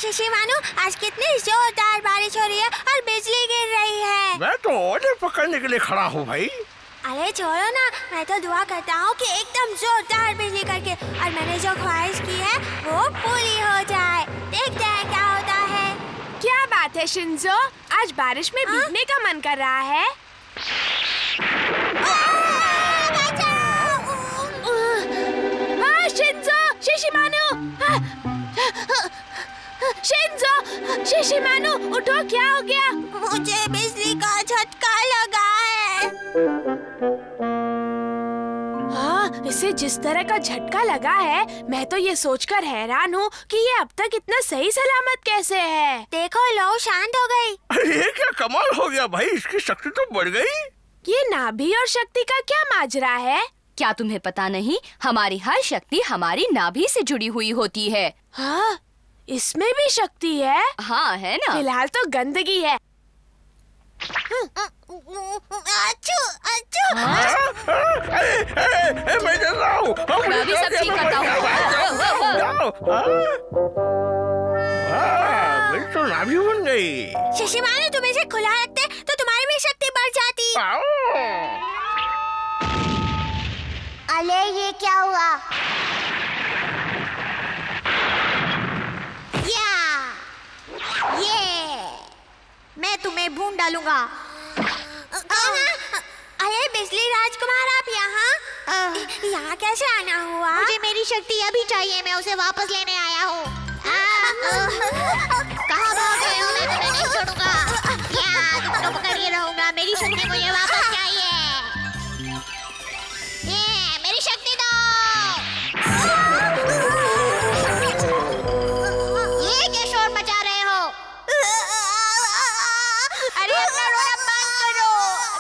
शिशिमानु, आज कितनी जोरदार बारिश हो रही है और बिजली गिर रही है। मैं तो ऑर्डर पकड़ने के लिए खड़ा हूँ भाई। अरे छोड़ो ना, मैं तो दुआ करता हूँ कि एकदम जोरदार बिजली करके और मैंने जो ख्वाहिश की है वो पूरी हो जाए। देखते हैं क्या होता है। क्या बात है शिंजो, आज बारिश में भीगने का मन कर रहा है? शिंजो, शिशिमानु, शिंजो, शिशिमानु, उठो, क्या हो गया? मुझे बिजली का झटका लगा है। हाँ, इसे जिस तरह का झटका लगा है, मैं तो ये सोचकर हैरान हूँ कि ये अब तक इतना सही सलामत कैसे है। देखो लो, शांत हो गई। अरे ये क्या कमाल हो गया भाई, इसकी शक्ति तो बढ़ गई। ये नाभि और शक्ति का क्या माजरा है? क्या तुम्हें पता नहीं, हमारी हर शक्ति हमारी नाभि से जुड़ी हुई होती है। हाँ, इसमें भी शक्ति है। हाँ, है ना? फिलहाल तो गंदगी है। अच्छू, अच्छू। मैं चल रहा हूँ। मैं भी सब ठीक करता हूँ। मेरी तो नाभि बन गई। शिशिमानु, तुम इसे खुला रखते तो तुम्हारी भी शक्ति बढ़ जाती। अरे ये क्या हुआ? ये मैं तुम्हें भून डालूंगा। अरे बिजली राजकुमार, आप यहाँ कैसे आना हुआ? मुझे मेरी शक्ति अभी चाहिए, मैं उसे वापस लेने आया हूँ। कहाँ भाग रहे हो? मैं तुम्हें नहीं छोड़ूंगा। तुम पकड़ के रहूंगा। मेरी शक्ति मुझे वापस चाहिए। मेरी शक्ति दो। ये क्या शोर मचा रहे हो? अरे अपना रोना बंद करो,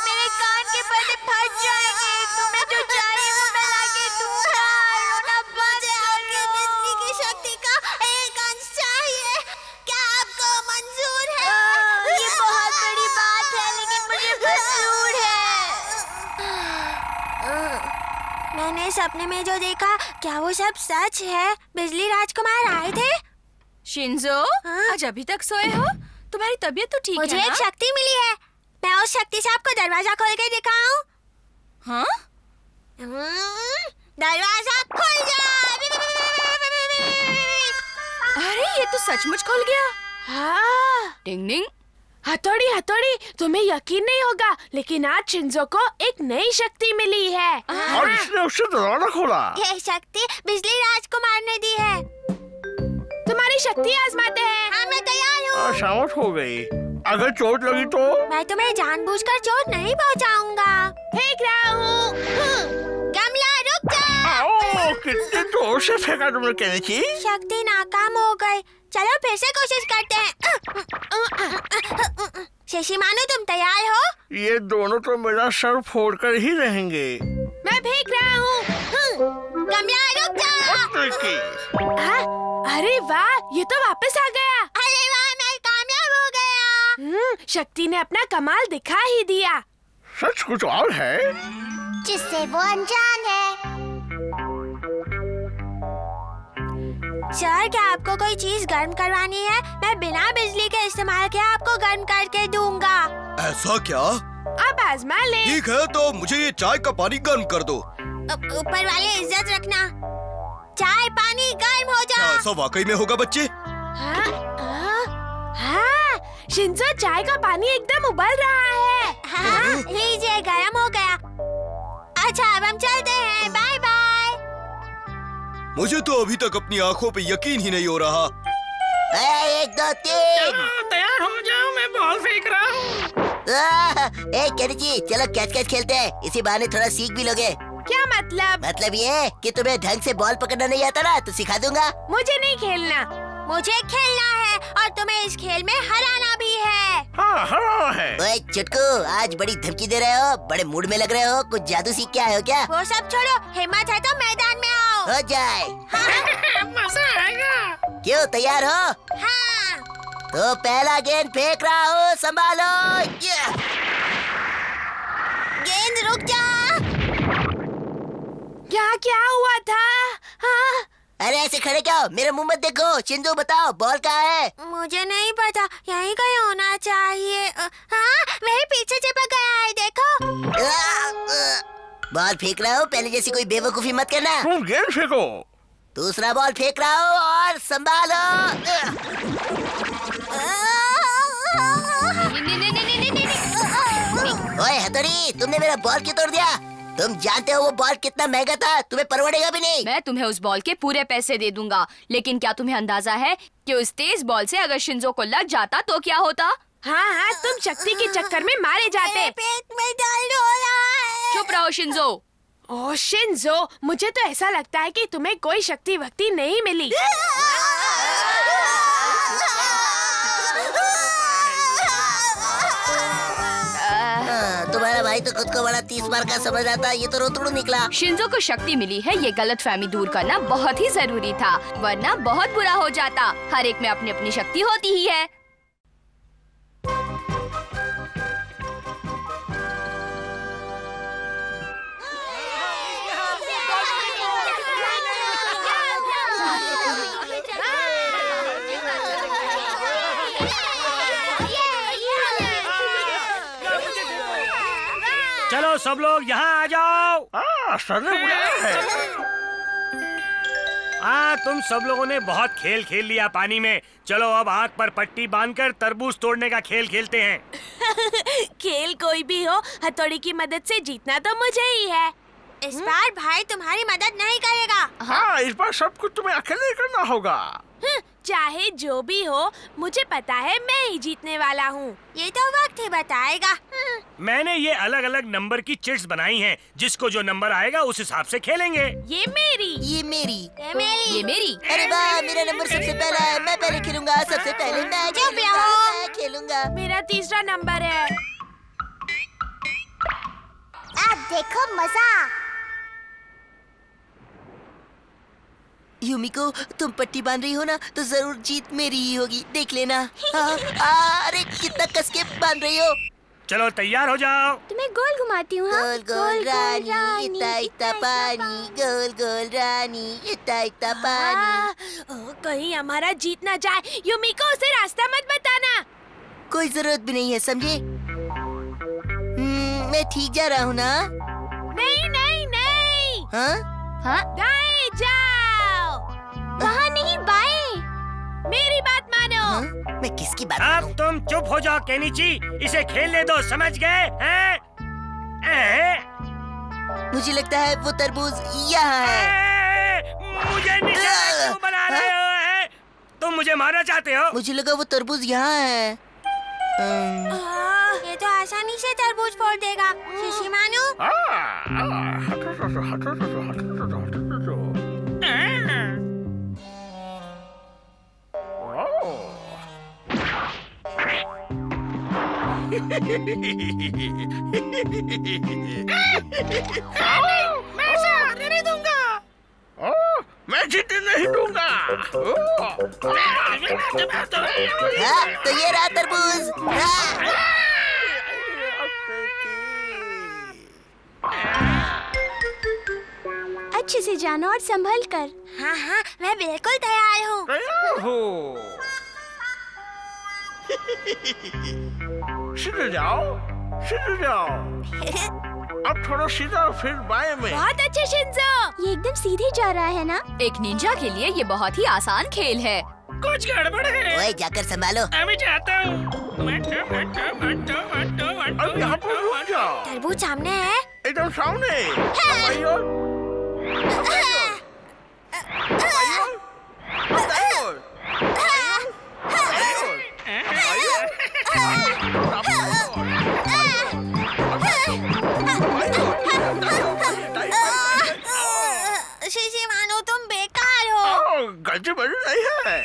मेरे कान के पर्दे फट जाएंगे। तुम्हें जो चाहिए वो मैं लाके दूंगा। रोना बंद करो। बिजली की शक्ति का एक अंश चाहिए। क्या आपको मंजूर है? ये बहुत बड़ी बात है, लेकिन मुझे मंजूर है। मैंने सपने में जो देखा, क्या वो सब सच है? बिजली राजकुमार आए थे? शिंजो, आज अभी तक सोए हो? तुम्हारी तबीयत तो ठीक है मुझे ना? एक शक्ति मिली है। मैं उस शक्ति से आपको दरवाजा खोल के दिखाऊं? हाँ? दरवाजा खुल जा। अरे ये तो सचमुच खुल गया। हाँ। डिंग डिंग। हथौड़ी, हथौड़ी, तुम्हें यकीन नहीं होगा, लेकिन आज शिंजो को एक नई शक्ति मिली है। और इसने उससे दरवाजा खोला। ये शक्ति बिजली राजकुमार ने दी है। तुम्हारी शक्ति आजमाते हैं। हाँ, मैं तैयार हूँ। शामत हो गई। अगर चोट लगी तो? मैं तुम्हें जानबूझकर चोट नहीं पहुँचाऊंगा। फेंक रहा हूँ। गमला रुक जा। कितने जोर से फेंका तुमने केनिची? शक्ति नाकाम हो गई। चलो फिर से कोशिश करते हैं। शिशिमानु, तुम तैयार हो? ये दोनों तो मेरा सर फोड़कर ही रहेंगे। मैं फेंक रहा हूँ। गमला रुक जा। हाँ, अरे वाह, ये तो वापस आ गया। अरे वाह, मैं कामयाब हो गया। शक्ति ने अपना कमाल दिखा ही दिया। सच कुछ और है जिससे वो अनजान है। सर, क्या आपको कोई चीज गर्म करवानी है? मैं बिना बिजली के इस्तेमाल के आपको गर्म करके दूंगा। ऐसा क्या? अब आजमा ले। ठीक है, तो मुझे ये चाय का पानी गर्म कर दो। ऊपर वाले इज्जत रखना। चाय पानी गर्म हो क्या जाओ। ऐसा वाकई में होगा बच्चे? हाँ, शिंजो, चाय का पानी एकदम उबल रहा है। हाँ, लीजिए, गर्म हो गया। अच्छा, अब हम चलते हैं। Bye bye. मुझे तो अभी तक अपनी आँखों पे यकीन ही नहीं हो रहा। 1 2 3। तैयार हो जाओ, मैं बॉल फेंक रहा हूँ। केनिची, चलो कैच कैच खेलते हैं। इसी बहाने थोड़ा सीख भी लोगे। क्या मतलब? मतलब ये कि तुम्हें ढंग से बॉल पकड़ना नहीं आता ना, तो सिखा दूंगा। मुझे नहीं खेलना। मुझे खेलना है और तुम्हें इस खेल में हराना भी है। हाँ, हाँ है। ओए चुटकू, आज बड़ी धमकी दे रहे हो, बड़े मूड में लग रहे हो। कुछ जादू सीख के आए हो क्या? वो सब छोड़ो, हिम्मत है तो मैदान में आओ। हो जाए। मजा आएगा। क्यों, तैयार हो? हाँ। तो पहला गेंद फेंक रहा हूँ, संभालो। गेंद रुक जा। क्या क्या हुआ था? हाँ? अरे ऐसे खड़े क्या हो? मेरे मुंह मत देखो। शिंजो बताओ बॉल कहाँ है? मुझे नहीं पता, यहीं कहीं होना चाहिए। हाँ, वही पीछे चिपक गया है, देखो। बॉल फेंक रहा हो, पहले जैसी कोई बेवकूफी मत करना। तुम गेंद फेंको। दूसरा बॉल फेंक रहा हो और संभालो। ओए हथौड़ी, तुमने मेरा बॉल क्यों तोड़ दिया? तुम जानते हो वो बॉल कितना महंगा था, तुम्हें परवड़ेगा भी नहीं। मैं तुम्हें उस बॉल के पूरे पैसे दे दूंगा, लेकिन क्या तुम्हें अंदाजा है कि उस तेज बॉल से अगर शिंजो को लग जाता तो क्या होता? हाँ हाँ, तुम शक्ति के चक्कर में मारे जाते। मेरे पेट में दर्द हो रहा है। चुप रहो शिंजो। ओह शिंजो, मुझे तो ऐसा लगता है कि तुम्हें कोई शक्ति वक्ति नहीं मिली। तुम्हारा भाई तो खुद को बड़ा 30 बार का समझ आता, ये तो रोतड़ू निकला। शिंजो को शक्ति मिली है, ये गलतफहमी दूर करना बहुत ही जरूरी था, वरना बहुत बुरा हो जाता। हर एक में अपनी अपनी शक्ति होती ही है। चलो सब लोग यहाँ आ जाओ। सर ने बुलाया है। हाँ, तुम सब लोगों ने बहुत खेल खेल लिया पानी में। चलो अब आँख पर पट्टी बांधकर तरबूज तोड़ने का खेल खेलते हैं। खेल कोई भी हो, हथौड़ी की मदद से जीतना तो मुझे ही है। इस बार भाई तुम्हारी मदद नहीं करेगा। हाँ, इस बार सब कुछ तुम्हें अकेले करना होगा। चाहे जो भी हो, मुझे पता है मैं ही जीतने वाला हूँ। ये तो वक्त ही बताएगा। मैंने ये अलग अलग नंबर की चिट्स बनाई हैं, जिसको जो नंबर आएगा उस हिसाब से खेलेंगे। ये मेरी। ये मेरी। ये मेरी। अरे वाह, मेरा नंबर सबसे पहला है। मैं पहले खेलूंगा, सबसे पहले मैं खेलूंगा। मेरा तीसरा नंबर है। अब देखो मजा। यूमिको, तुम पट्टी बांध रही हो ना, तो जरूर जीत मेरी ही होगी, देख लेना। अरे कितना कस के बांध रही हो। चलो तैयार हो जाओ। तुम्हें गोल घुमाती हूँ। हाँ? गोल गोल रानी, इतना इतना पानी, गोल गोल रानी, इतना इतना पानी। कहीं हमारा जीत ना जाए। यूमिको, उसे रास्ता मत बताना। कोई जरूरत भी नहीं है, समझे? मैं ठीक जा रहा हूँ ना? नहीं नहीं नहीं। हाँ? दाएं जाओ। वहाँ नहीं, बाएं। मेरी बात मानो। हाँ? मैं किसकी बात अब करूं? तुम चुप हो जाओ केनिची, इसे खेलने दो, समझ गए? मुझे लगता है वो तरबूज यहाँ है। मुझे निशाना क्यों बना रहे हो? तुम मुझे मारना चाहते हो? मुझे लगा वो तरबूज यहाँ है। ये तो आसानी से तरबूज फोड़ देगा। शिशिमानु। मैं जाने नहीं दूंगा। मैं जीतने नहीं दूंगा। तो ये रहा तरबूज। अच्छे से जाना और संभल कर। हाँ हाँ, मैं बिल्कुल तैयार हूँ। तैयार हो। सीधे जाओ, सीधे जाओ। अब थोड़ा सीधा, फिर बाएं में। बहुत अच्छे शिंजो। ये एकदम सीधे जा रहा है ना? एक निंजा के लिए ये बहुत ही आसान खेल है। कुछ गड़बड़ है। ओए, जाकर संभालो। अभी जाता हूँ। अब यहाँ पर रुक जाओ। तरबूज सामने है। एकदम सामने। आइयो। शिशिमानु, तुम बेकार हो। गलती बड़ी नहीं है।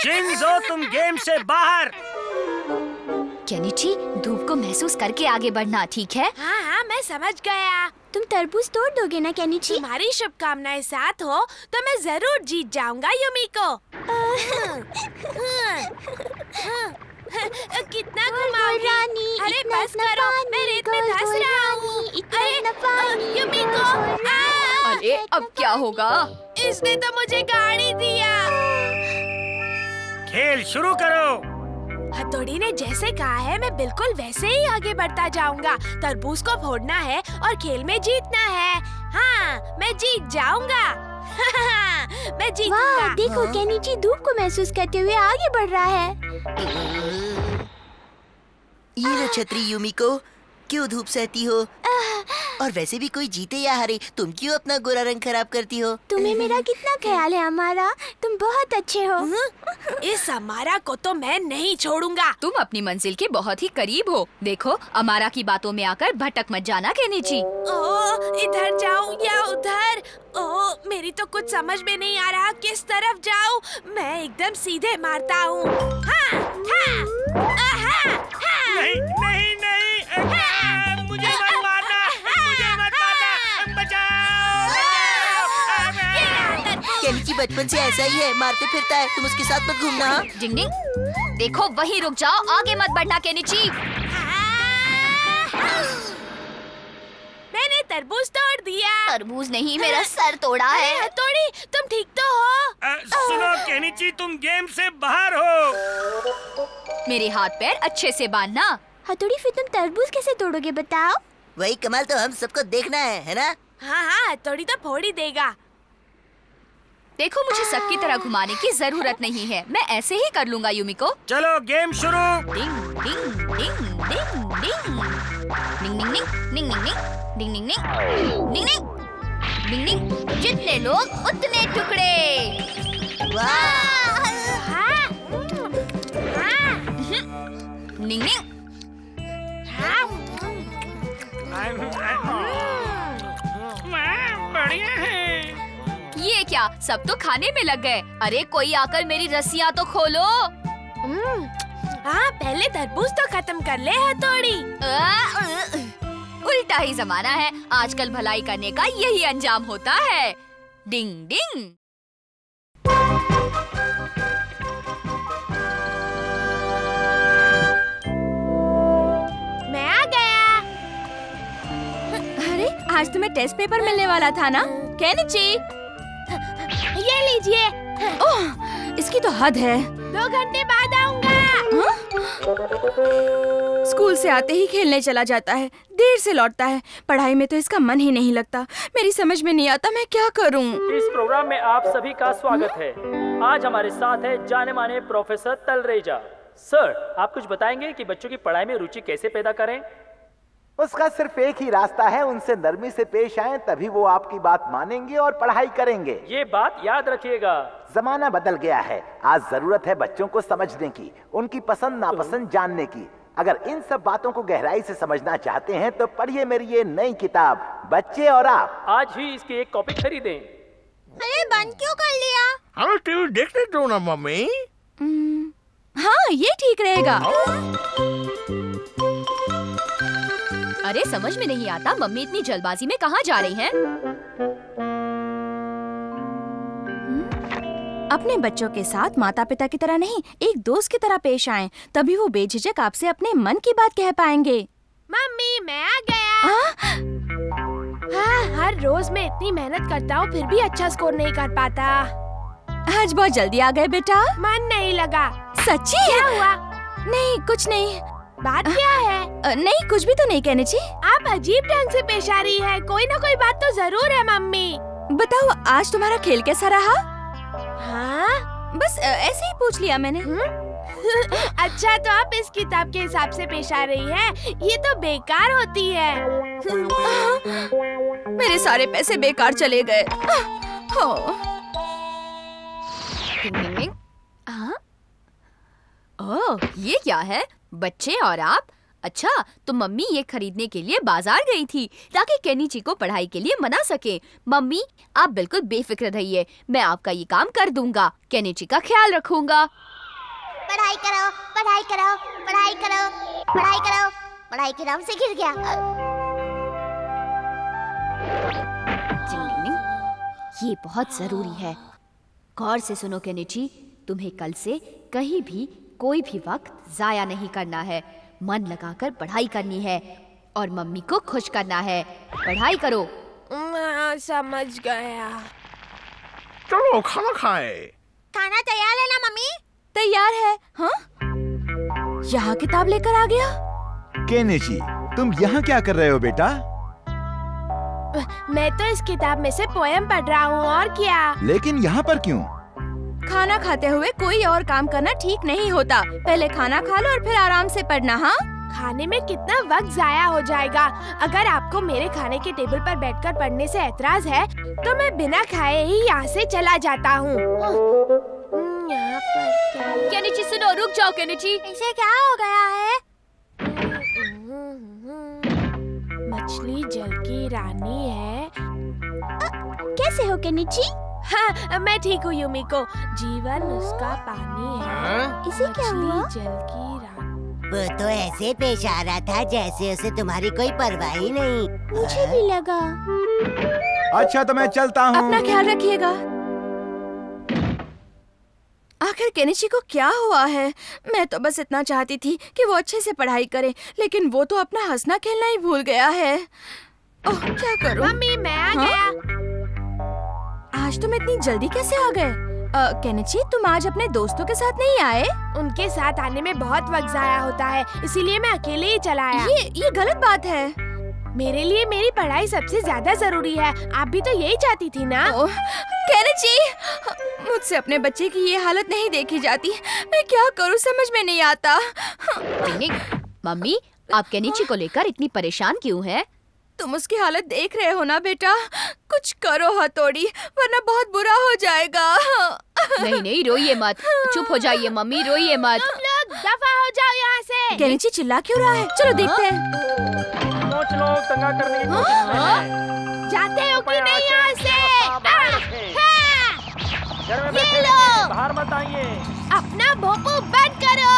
शिंजो, तुम गेम से बाहर। केनिची, धूप को महसूस करके आगे बढ़ना, ठीक है? हाँ हाँ, मैं समझ गया। तुम तरबूज तोड़ दोगे ना केनिची? तुम्हारी शुभकामनाएं साथ हो तो मैं जरूर जीत जाऊंगा यूमिको। कितना घुमाओगी? रानी, अरे इतना बस इतना करो, पानी, मैं रेत में गोल धंस गोल रहा रानी, हूँ। इतना इतना पानी, यूमिको। और अब क्या होगा? इसने तो मुझे गाड़ी दिया। खेल शुरू करो। हथौड़ी ने जैसे कहा है मैं बिल्कुल वैसे ही आगे बढ़ता जाऊंगा। तरबूज को फोड़ना है और खेल में जीतना है। हाँ, मैं जीत जाऊंगा। मैं जीतूंगा। वाह, देखो केनिची धूप को महसूस करते हुए आगे बढ़ रहा है। ये लो छतरी यूमिको, क्यों धूप सहती हो? और वैसे भी कोई जीते या हारे, तुम क्यों अपना गोरा रंग खराब करती हो? तुम्हें मेरा कितना ख्याल है अमारा, तुम बहुत अच्छे हो। इस अमारा को तो मैं नहीं छोड़ूंगा। तुम अपनी मंजिल के बहुत ही करीब हो। देखो, अमारा की बातों में आकर भटक मत जाना केनिची। ओ, इधर जाऊं या उधर? ओ, मेरी तो कुछ समझ में नहीं आ रहा किस तरफ जाऊं। मैं एकदम सीधे मारता हूँ। हाँ, हाँ, हाँ, हाँ। नहीं नहीं नहीं, मुझे मत मारना, मुझे मत मारना, बचाओ, बचाओ। केनिची बचपन से ऐसा ही है, मारते फिरता है। तुम उसके साथ मत घूमना। हाँ? डिंग डिंग, देखो वहीं रुक जाओ, आगे मत बढ़ना केनिची। मैंने तरबूज तोड़ दिया। तरबूज नहीं, मेरा सर तोड़ा है। हथौड़ी, तुम ठीक तो हो? सुनो केनिची, तुम गेम से बाहर हो। मेरे हाथ पैर अच्छे से बांधना। हथौड़ी, फिर तुम तरबूज कैसे तोड़ोगे बताओ? वही कमाल तो हम सबको देखना है ना? हाँ हाँ, हथौड़ी तो फोड़ ही देगा। देखो, मुझे सबकी तरह घुमाने की जरूरत नहीं है, मैं ऐसे ही कर लूंगा यूमिको। चलो गेम शुरू। डिंग डिंग डिंग डिंग डिंग डिंग डिंग डिंग डिंग डिंग डिंग डिंग डिंग डिंग डिंग। जितने लोग उतने टुकड़े। वाह! हाँ, हाँ, डिंग डिंग। बढ़िया है। ये क्या, सब तो खाने में लग गए। अरे कोई आकर मेरी रस्सियाँ तो खोलो। हाँ, पहले तरबूज तो खत्म कर ले हथौड़ी। उल्टा ही जमाना है, आजकल भलाई करने का यही अंजाम होता है। डिंग डिंग। मैं आ गया। अरे, आज तुम्हें टेस्ट पेपर मिलने वाला था ना केनिची? ये लीजिए। ओह, इसकी तो हद है। 2 घंटे बाद आऊंगा। स्कूल से आते ही खेलने चला जाता है, देर से लौटता है। पढ़ाई में तो इसका मन ही नहीं लगता। मेरी समझ में नहीं आता मैं क्या करूं। इस प्रोग्राम में आप सभी का स्वागत है। आज हमारे साथ है जाने माने प्रोफेसर तलरेजा। सर, आप कुछ बताएंगे कि बच्चों की पढ़ाई में रुचि कैसे पैदा करें? उसका सिर्फ एक ही रास्ता है, उनसे नरमी से पेश आएं, तभी वो आपकी बात मानेंगे और पढ़ाई करेंगे। ये बात याद रखिएगा। जमाना बदल गया है, आज जरूरत है बच्चों को समझने की, उनकी पसंद नापसंद जानने की। अगर इन सब बातों को गहराई से समझना चाहते हैं तो पढ़िए मेरी ये नई किताब बच्चे और आप। आज ही इसकी एक कॉपी खरीदें। अरे बंद क्यों कर लिया? हमें टीवी देखने दो ना मम्मी। हाँ, ये ठीक रहेगा। अरे समझ में नहीं आता, मम्मी इतनी जल्दबाजी में कहाँ जा रही हैं? अपने बच्चों के साथ माता पिता की तरह नहीं, एक दोस्त की तरह पेश आएं, तभी वो बेझिझक आपसे अपने मन की बात कह पाएंगे। मम्मी, मैं आ गया। हाँ, हर रोज मैं इतनी मेहनत करता हूँ फिर भी अच्छा स्कोर नहीं कर पाता। आज बहुत जल्दी आ गए बेटा। मन नहीं लगा। सच्ची? क्या हुआ? नहीं, कुछ नहीं। बात क्या है? नहीं, कुछ भी तो नहीं कहने जी। आप अजीब ढंग से पेश आ रही है, कोई ना कोई बात तो जरूर है मम्मी। बताओ, आज तुम्हारा खेल कैसा रहा? हाँ? बस ऐसे ही पूछ लिया मैंने। अच्छा, तो आप इस किताब के हिसाब से पेश आ रही है, ये तो बेकार होती है। मेरे सारे पैसे बेकार चले गए। ओह, ये क्या है? बच्चे और आप? अच्छा, तो मम्मी ये खरीदने के लिए बाजार गई थी ताकि केनिची को पढ़ाई के लिए मना सके। मम्मी, आप बिल्कुल बेफिक्र रहिए, मैं आपका ये काम कर दूंगा। केनिची का ख्याल रखूंगा। पढ़ाई करो, पढ़ाई करो, पढ़ाई करो, पढ़ाई करो। पढ़ाई के नाम से गिर गया। ये बहुत जरूरी है। गौर से सुनो केनिची, तुम्हें कल से कहीं भी कोई भी वक्त जाया नहीं करना है। मन लगाकर पढ़ाई करनी है और मम्मी को खुश करना है। पढ़ाई करो। हाँ समझ गया। चलो खाना खाए। खाना तैयार है ना मम्मी? तैयार है। हाँ, यहाँ किताब लेकर आ गया। केनिची, तुम यहाँ क्या कर रहे हो बेटा? मैं तो इस किताब में से पोयम पढ़ रहा हूँ, और क्या। लेकिन यहाँ पर क्यों? खाना खाते हुए कोई और काम करना ठीक नहीं होता। पहले खाना खा लो और फिर आराम से पढ़ना। हाँ, खाने में कितना वक्त जाया हो जाएगा। अगर आपको मेरे खाने के टेबल पर बैठकर पढ़ने से ऐतराज है तो मैं बिना खाए ही यहाँ से चला जाता हूँ। यहाँ पर केनिची सुनो, रुक जाओ केनिची। इसे क्या हो गया है? मछली जल की रानी है। कैसे हो केनिची? हाँ, मैं ठीक हूँ यूमिको। जीवन उसका पानी है। इसे क्या हुआ? मछली जल की रानी। वो तो ऐसे पेश आ रहा था जैसे उसे तुम्हारी कोई परवाह ही नहीं। मुझे भी लगा। अच्छा तो मैं चलता हूँ। अपना ख्याल रखिएगा। आखिर केनिची को क्या हुआ है? मैं तो बस इतना चाहती थी कि वो अच्छे से पढ़ाई करे, लेकिन वो तो अपना हंसना खेलना ही भूल गया है। ओह, क्या करूं? मम्मी मैं आ गया। आज तुम इतनी जल्दी कैसे आ गए? केनिची, तुम आज अपने दोस्तों के साथ नहीं आए? उनके साथ आने में बहुत वक्त जाया होता है, इसीलिए मैं अकेले ही चला आया। ये गलत बात है। मेरे लिए मेरी पढ़ाई सबसे ज्यादा जरूरी है। आप भी तो यही चाहती थी ना? केनिची, मुझसे अपने बच्चे की ये हालत नहीं देखी जाती। मैं क्या करूं, समझ में नहीं आता। मम्मी, आप केनिची को लेकर इतनी परेशान क्यों हैं? तुम उसकी हालत देख रहे हो ना बेटा। कुछ करो हथौड़ी, वरना बहुत बुरा हो जाएगा। नहीं नहीं, रोइए मत। चुप हो जाइए मम्मी, रोइए मत। तुम लोग दफा हो जाओ यहाँ से। केनिची चिल्ला क्यों रहा है? चलो देखते हैं। कुछ लोग दंगा करने की कोशिश में हैं। जाते हो कि नहीं यहाँ से? घर में ये लो। बाहर मत आइए। अपना भोपू बंद करो।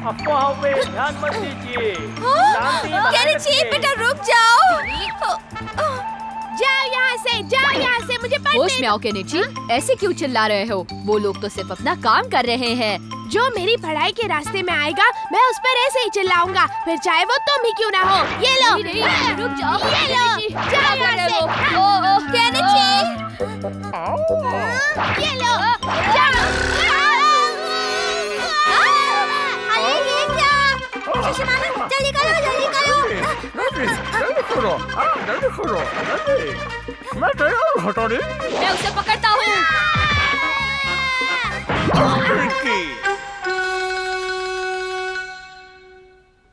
अफवाहों पे ध्यान मत दीजिए। केनिची बेटा रुक जाओ। जाओ यहाँ से, मुझे पढ़ने होश में आओ केनिची, ऐसे क्यों चिल्ला रहे हो? वो लोग तो सिर्फ अपना काम कर रहे हैं। जो मेरी पढ़ाई के रास्ते में आएगा मैं उस पर ऐसे ही चिल्लाऊंगा, फिर चाहे वो तुम ही क्यों ना हो। ये लो। नहीं, रुक जाओ। ये लो, जाओ यहाँ से। केनिची, ये लो, जाओ। अरे ये क्या? शिशिमारू, जल्दी करो, जल्दी करो। जल्दी करो, जल्दी करो, जल्दी। मैं तैयार हूँ हथौड़ी। मैं उसे पकड़ता हूँ।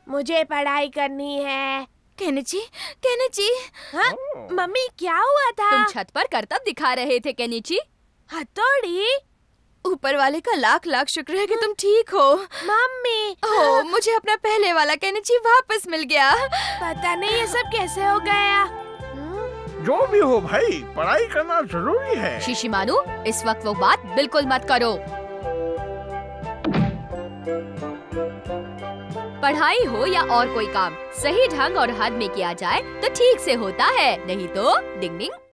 मुझे पढ़ाई करनी है। Kenichi, Kenichi. हाँ? मम्मी क्या हुआ था? तुम छत पर करतब दिखा रहे थे केनिची। हथौड़ी? ऊपर वाले का लाख लाख शुक्र है कि तुम ठीक हो। मम्मी, ओह, मुझे अपना पहले वाला केनिची वापस मिल गया। पता नहीं ये सब कैसे हो गया। जो भी हो भाई, पढ़ाई करना जरूरी है। शिशिमारू, इस वक्त वो बात बिल्कुल मत करो। पढ़ाई हो या और कोई काम, सही ढंग और हद में किया जाए तो ठीक से होता है, नहीं तो डिंग डिंग